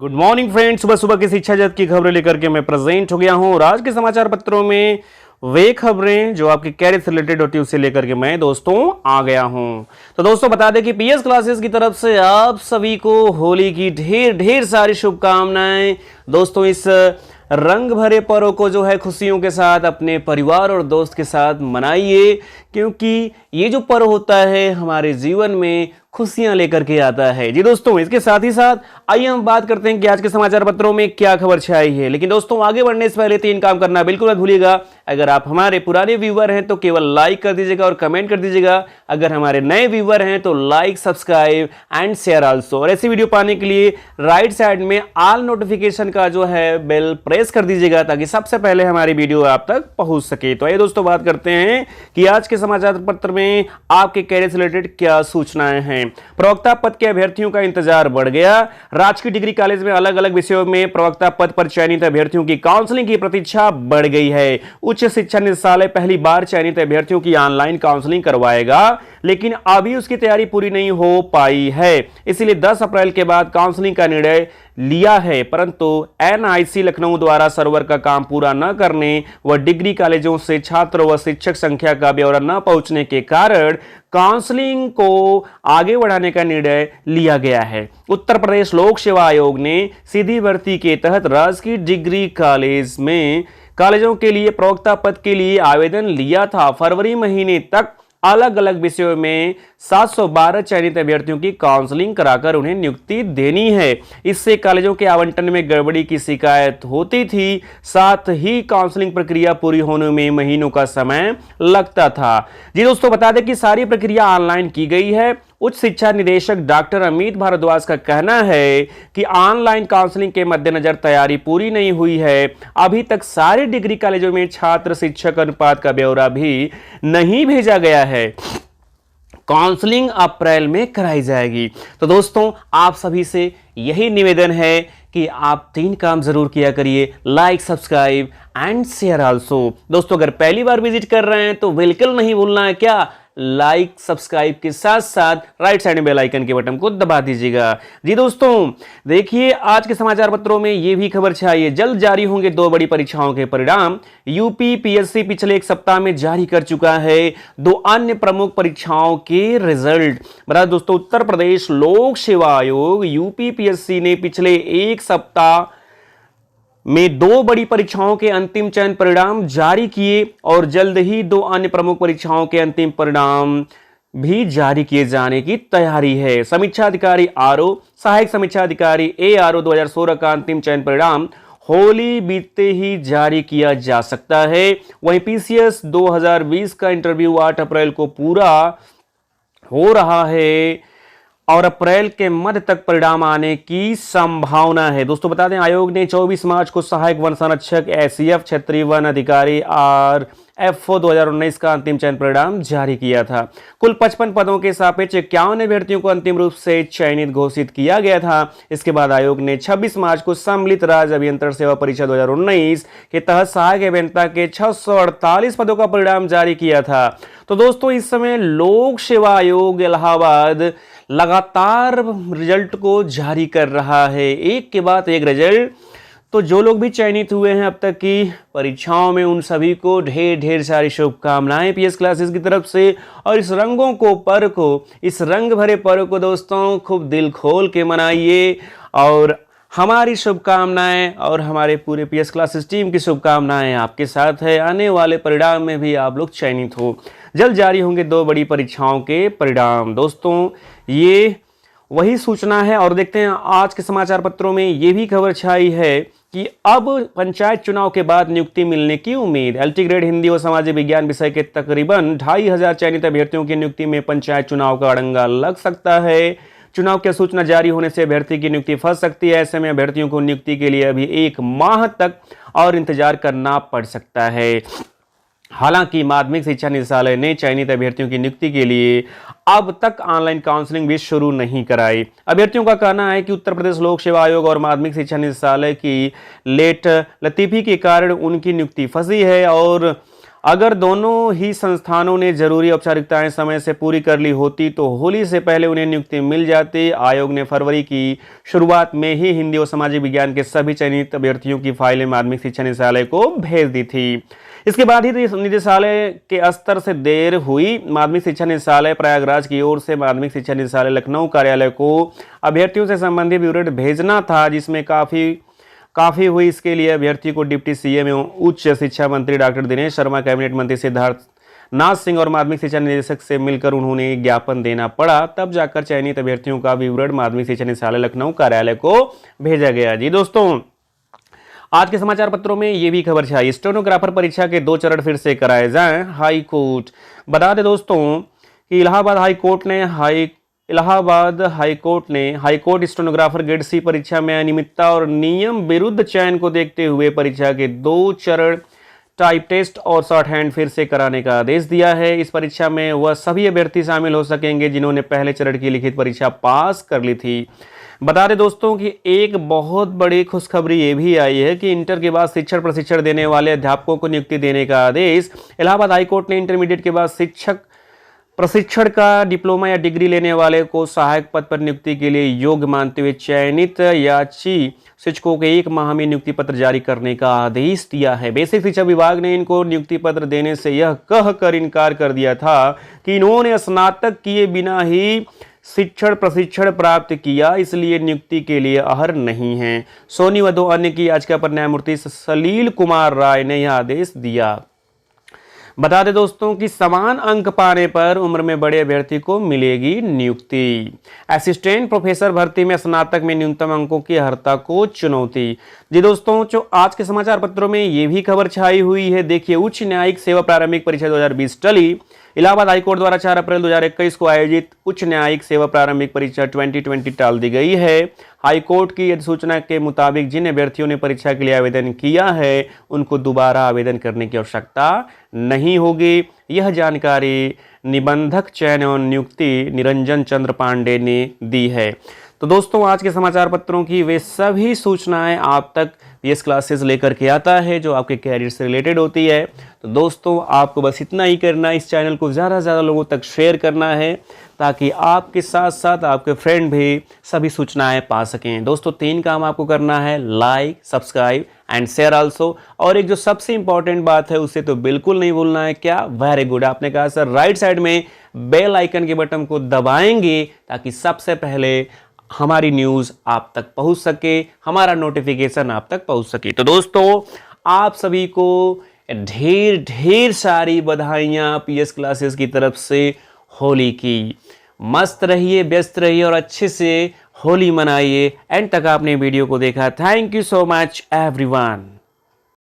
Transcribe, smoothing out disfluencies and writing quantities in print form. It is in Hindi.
Good morning friends. सुबह सुबह की शिक्षा जगत की खबरें लेकर के मैं प्रेजेंट हो गया हूं और आज के समाचार पत्रों में वे खबरें जो आपके कैरियर से रिलेटेड होती है उसे लेकर के मैं दोस्तों आ गया हूं। तो दोस्तों बता दें कि पीएस क्लासेस की तरफ से आप सभी को होली की ढेर ढेर सारी शुभकामनाएं। दोस्तों इस रंग भरे पर्व को जो है खुशियों के साथ अपने परिवार और दोस्त के साथ मनाइए, क्योंकि ये जो पर्व होता है हमारे जीवन में खुशियां लेकर के आता है। जी दोस्तों, इसके साथ ही साथ आइए हम बात करते हैं कि आज के समाचार पत्रों में क्या खबर छाई है। लेकिन दोस्तों आगे बढ़ने से पहले 3 काम करना बिल्कुल मत भूलिएगा। अगर आप हमारे पुराने व्यूवर हैं तो केवल लाइक कर दीजिएगा और कमेंट कर दीजिएगा। अगर हमारे नए व्यूवर हैं तो like, subscribe and share also. और ऐसी वीडियो पाने के लिए राइट साइड में ऑल नोटिफिकेशन का जो है बेल प्रेस कर दीजिएगा ताकि सबसे पहले हमारी वीडियो आप तक पहुंच सके। तो आइए दोस्तों बात करते हैं कि आज के समाचार पत्र में आपके कैरियर से रिलेटेड क्या सूचनाएं हैं। प्रवक्ता पद के अभ्यर्थियों का इंतजार बढ़ गया। राजकीय डिग्री कॉलेज में अलग अलग विषयों में प्रवक्ता पद पर चयनित अभ्यर्थियों की काउंसलिंग की प्रतीक्षा बढ़ गई है। उच्च शिक्षा निदेशालय पहली बार चयनित अभ्यर्थियों की ऑनलाइन काउंसलिंग करवाएगा, लेकिन अभी उसकी तैयारी पूरी नहीं हो पाई है, इसलिए 10 अप्रैल के बाद काउंसलिंग का निर्णय लिया है। परंतु एनआईसी लखनऊ द्वारा सर्वर का काम पूरा न करने व डिग्री कॉलेजों से छात्र व शिक्षक संख्या का ब्यौरा न पहुंचने के कारण काउंसलिंग को आगे बढ़ाने का निर्णय लिया गया है। उत्तर प्रदेश लोक सेवा आयोग ने सीधी भर्ती के तहत राजकीय डिग्री कॉलेजों के लिए प्रवक्ता पद के लिए आवेदन लिया था। फरवरी महीने तक अलग अलग विषयों में 712 चयनित अभ्यर्थियों की काउंसलिंग कराकर उन्हें नियुक्ति देनी है। इससे कॉलेजों के आवंटन में गड़बड़ी की शिकायत होती थी, साथ ही काउंसलिंग प्रक्रिया पूरी होने में महीनों का समय लगता था। जी दोस्तों, बता दें कि सारी प्रक्रिया ऑनलाइन की गई है। उच्च शिक्षा निदेशक डॉक्टर अमित भारद्वाज का कहना है कि ऑनलाइन काउंसलिंग के मद्देनजर तैयारी पूरी नहीं हुई है। अभी तक सारे डिग्री कॉलेजों में छात्र शिक्षक अनुपात का ब्यौरा भी नहीं भेजा गया है। काउंसलिंग अप्रैल में कराई जाएगी। तो दोस्तों आप सभी से यही निवेदन है कि आप 3 काम जरूर किया करिए, like, subscribe and share also. दोस्तों अगर पहली बार विजिट कर रहे हैं तो बिल्कुल नहीं भूलना है क्या, लाइक सब्सक्राइब के साथ साथ राइट साइड में बेल आइकन के बटन को दबा दीजिएगा। जी दोस्तों देखिए आज के समाचार पत्रों में यह भी खबर छाई है, जल्द जारी होंगे 2 बड़ी परीक्षाओं के परिणाम। यूपी पीएससी पिछले 1 सप्ताह में जारी कर चुका है 2 अन्य प्रमुख परीक्षाओं के रिजल्ट। बता दोस्तों उत्तर प्रदेश लोक सेवा आयोग यूपी पीएससी ने पिछले 1 सप्ताह में 2 बड़ी परीक्षाओं के अंतिम चयन परिणाम जारी किए और जल्द ही 2 अन्य प्रमुख परीक्षाओं के अंतिम परिणाम भी जारी किए जाने की तैयारी है। समीक्षा अधिकारी आरओ, सहायक समीक्षा अधिकारी एआरओ 2016 का अंतिम चयन परिणाम होली बीतते ही जारी किया जा सकता है। वहीं पीसीएस 2020 का इंटरव्यू 8 अप्रैल को पूरा हो रहा है और अप्रैल के मध्य तक परिणाम आने की संभावना है। दोस्तों बता दें आयोग ने 24 मार्च को सहायक वन संरक्षक एसीएफ क्षेत्रीय वन अधिकारी आरएफओ 2019 का अंतिम चयन परिणाम जारी किया था। कुल 55 पदों के सापेक्ष 51 अभ्यर्थियों को अंतिम रूप से चयनित घोषित किया गया था। इसके बाद आयोग ने 26 मार्च को सम्मिलित राज्य अभियंत्रण सेवा परीक्षा 2019 के तहत सहायक अभियंता के 648 पदों का परिणाम जारी किया था। तो दोस्तों इस समय लोक सेवा आयोग इलाहाबाद लगातार रिजल्ट को जारी कर रहा है, एक के बाद एक रिजल्ट। तो जो लोग भी चयनित हुए हैं अब तक की परीक्षाओं में उन सभी को ढेर ढेर सारी शुभकामनाएं पीएस क्लासेस की तरफ से। और इस इस रंग भरे पर्व को दोस्तों खूब दिल खोल के मनाइए और हमारी शुभकामनाएं और हमारे पूरे पीएस क्लासेस टीम की शुभकामनाएं आपके साथ है। आने वाले परिणाम में भी आप लोग चयनित हो। जल्द जारी होंगे 2 बड़ी परीक्षाओं के परिणाम। दोस्तों ये वही सूचना है और देखते हैं आज के समाचार पत्रों में ये भी खबर छाई है कि अब पंचायत चुनाव के बाद नियुक्ति मिलने की उम्मीद। एलटी ग्रेड हिंदी और सामाजिक विज्ञान विषय के तकरीबन 2500 चयनित अभ्यर्थियों की नियुक्ति में पंचायत चुनाव का अड़ंगा लग सकता है। चुनाव की सूचना जारी होने से अभ्यर्थी की नियुक्ति फंस सकती है। ऐसे में अभ्यर्थियों को नियुक्ति के लिए अभी 1 माह तक और इंतजार करना पड़ सकता है। हालांकि माध्यमिक शिक्षा निदेशालय ने चयनित अभ्यर्थियों की नियुक्ति के लिए अब तक ऑनलाइन काउंसलिंग भी शुरू नहीं कराई। अभ्यर्थियों का कहना है कि उत्तर प्रदेश लोक सेवा आयोग और माध्यमिक शिक्षा निदेशालय की लेट लतीफी के कारण उनकी नियुक्ति फंसी है और अगर दोनों ही संस्थानों ने जरूरी औपचारिकताएं समय से पूरी कर ली होती तो होली से पहले उन्हें नियुक्ति मिल जाती। आयोग ने फरवरी की शुरुआत में ही हिंदी और सामाजिक विज्ञान के सभी चयनित अभ्यर्थियों की फाइलें माध्यमिक शिक्षा निदेशालय को भेज दी थी। इसके बाद ही निदेशालय के स्तर से देर हुई। माध्यमिक शिक्षा निदेशालय प्रयागराज की ओर से माध्यमिक शिक्षा निदेशालय लखनऊ कार्यालय को अभ्यर्थियों से संबंधित विवरण भेजना था, जिसमें काफी हुई। इसके लिए अभ्यर्थी को डिप्टी सीएम एवं उच्च शिक्षा मंत्री डॉक्टर दिनेश शर्मा, कैबिनेट मंत्री सिद्धार्थ नाथ सिंह और माध्यमिक शिक्षा निदेशक से मिलकर उन्होंने ज्ञापन देना पड़ा। तब जाकर चयनित अभ्यर्थियों का विवरण माध्यमिक शिक्षा निदेशालय लखनऊ कार्यालय को भेजा गया। जी दोस्तों, आज के समाचार पत्रों में ये भी खबर छाई, स्टेनोग्राफर परीक्षा के 2 चरण फिर से कराए जाएं। हाई कोर्ट बता दें दोस्तों कि Allahabad high court stenographer grade C परीक्षा में अनियमितता और नियम विरुद्ध चयन को देखते हुए परीक्षा के 2 चरण टाइप टेस्ट और शॉर्ट हैंड फिर से कराने का आदेश दिया है। इस परीक्षा में वह सभी अभ्यर्थी शामिल हो सकेंगे जिन्होंने पहले चरण की लिखित परीक्षा पास कर ली थी। बता दें दोस्तों कि एक बहुत बड़ी खुशखबरी ये भी आई है कि इंटर के बाद शिक्षण प्रशिक्षण देने वाले अध्यापकों को नियुक्ति देने का आदेश। इलाहाबाद हाईकोर्ट ने इंटरमीडिएट के बाद शिक्षक प्रशिक्षण का डिप्लोमा या डिग्री लेने वाले को सहायक पद पर नियुक्ति के लिए योग्य मानते हुए चयनित याची शिक्षकों के 1 माह में नियुक्ति पत्र जारी करने का आदेश दिया है। बेसिक शिक्षा विभाग ने इनको नियुक्ति पत्र देने से यह कहकर इनकार कर दिया था कि इन्होंने स्नातक किए बिना ही शिक्षण प्रशिक्षण प्राप्त किया, इसलिए नियुक्ति के लिए अहर नहीं है। सोनी व 2 अन्य की याचिका पर न्यायमूर्ति सलील कुमार राय ने यह आदेश दिया। बता दें दोस्तों कि समान अंक पाने पर उम्र में बड़े अभ्यर्थी को मिलेगी नियुक्ति। असिस्टेंट प्रोफेसर भर्ती में स्नातक में न्यूनतम अंकों की अर्हता को चुनौती। जी दोस्तों, जो आज के समाचार पत्रों में ये भी खबर छाई हुई है, देखिए उच्च न्यायिक सेवा प्रारंभिक परीक्षा 2020 टली। इलाहाबाद हाईकोर्ट द्वारा 4 अप्रैल 2021 को आयोजित उच्च न्यायिक सेवा प्रारंभिक परीक्षा 2020 टाल दी गई है। हाईकोर्ट की अधिसूचना के मुताबिक जिन अभ्यर्थियों ने परीक्षा के लिए आवेदन किया है उनको दोबारा आवेदन करने की आवश्यकता नहीं होगी। यह जानकारी निबंधक चयन एवं नियुक्ति निरंजन चंद्र पांडे ने दी है। तो दोस्तों, आज के समाचार पत्रों की वे सभी सूचनाएं आप तक पीएस क्लासेस लेकर के आता है जो आपके कैरियर से रिलेटेड होती है। तो दोस्तों, आपको बस इतना ही करना है, इस चैनल को ज़्यादा से ज़्यादा लोगों तक शेयर करना है ताकि आपके साथ साथ आपके फ्रेंड भी सभी सूचनाएं पा सकें। दोस्तों, 3 काम आपको करना है, like, subscribe and share also. और एक जो सबसे इंपॉर्टेंट बात है उसे तो बिल्कुल नहीं भूलना है। क्या? वेरी गुड, आपने कहा सर राइट साइड में बेल आइकन के बटन को दबाएंगे ताकि सबसे पहले हमारी न्यूज़ आप तक पहुंच सके, हमारा नोटिफिकेशन आप तक पहुंच सके। तो दोस्तों, आप सभी को ढेर सारी बधाइयां पीएस क्लासेस की तरफ से होली की। मस्त रहिए, व्यस्त रहिए और अच्छे से होली मनाइए। एंड तक आपने वीडियो को देखा, thank you so much everyone.